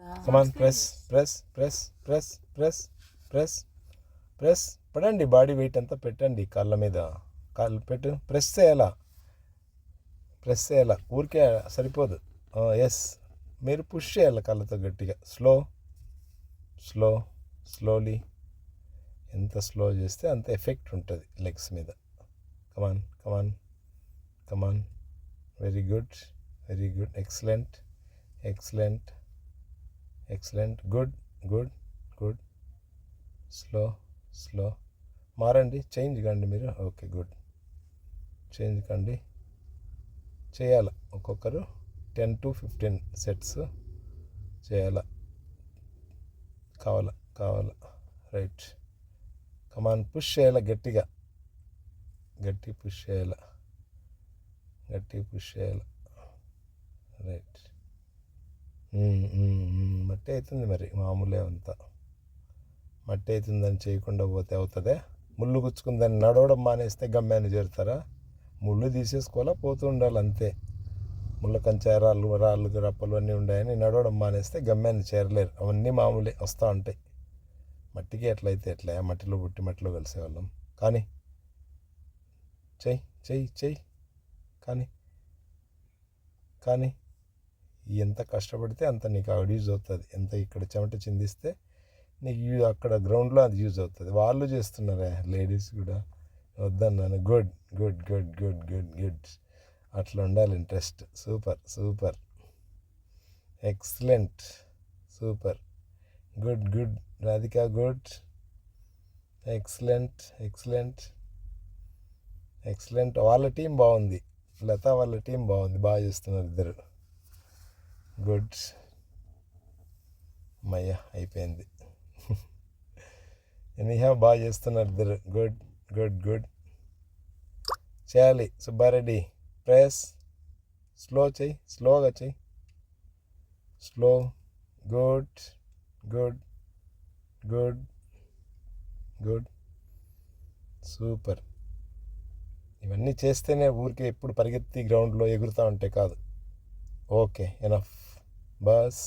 కమాన్ press press press press press press press పడండి, body weight అంతా పెట్టండి కాళ్ళ మీద. కాళ్ళు పెట్టు, ప్రెస్ చేయాలా, ప్రెస్ చేయాలా, ఊరికే సరిపోదు. ఎస్, మీరు పుష్ చేయాలి కాళ్ళతో గట్టిగా. Slow slow slowly. ఎంత స్లో చేస్తే అంత ఎఫెక్ట్ ఉంటుంది లెగ్స్ మీద. Come on come on come on. Very good, very good, excellent excellent excellent, good good good. Slow slow. మారండి, చేంజ్ కండి మీరు. ఓకే గుడ్, చేంజ్ కండి. చేయాల ఒక్కొక్కరు 10 to 15 సెట్స్ చేయాల. కావాలా రైట్. కమాన్, పుష్ చేయాల గట్టిగా, గట్టి పుష్ చేయాల, గట్టి పుష్ చేయాల. రైట్. మట్టి అవుతుంది మరి, మామూలే అంతా. మట్టి అవుతుందని చేయకుండా పోతే అవుతుందే? ముళ్ళు గుచ్చుకుందని నడవడం మానేస్తే గమ్యాన్ని చేరుతారా? ముళ్ళు తీసేసుకోవాలా, పోతూ ఉండాలి అంతే. ముళ్ళ కంచె రాళ్ళు రప్పలు అన్నీ ఉన్నాయని నడవడం మానేస్తే గమ్యాన్ని చేరలేరు. అవన్నీ మామూలే, వస్తూ ఉంటాయి. మట్టికి ఎట్లయితే ఎట్లా, మట్టిలో పుట్టి మట్టిలో కలిసేవాళ్ళం. కానీ చెయ్యి చెయ్యి చెయ్యి, కానీ కానీ ఎంత కష్టపడితే అంత నీకు అక్కడ యూజ్ అవుతుంది. ఎంత ఇక్కడ చెమట చిందిస్తే నీకు అక్కడ గ్రౌండ్లో అది యూజ్ అవుతుంది. వాళ్ళు చేస్తున్నారా, లేడీస్ కూడా. వద్దన్నాను. Good good good good good good. అట్లా ఉండాలి interest. Super super, excellent, super, good good Radhika, good, excellent excellent excellent. వాళ్ళ టీం బాగుంది, లత వాళ్ళ టీం బాగుంది, బాగా చేస్తున్నారు ఇద్దరు. గుడ్. మయ్య అయిపోయింది. ఎనీహా బాగా చేస్తున్నారు ఇద్దరు. Good good good. చేయాలి సుబ్బారెడ్డి. ప్రెస్. స్లో చెయ్యి, స్లోగా చెయ్యి, slow. Good good good good, super. ఇవన్నీ చేస్తేనే ఊరికే ఎప్పుడు పరిగెత్తి గ్రౌండ్లో ఎగురుతూ ఉంటే కాదు. Okay, enough, bus.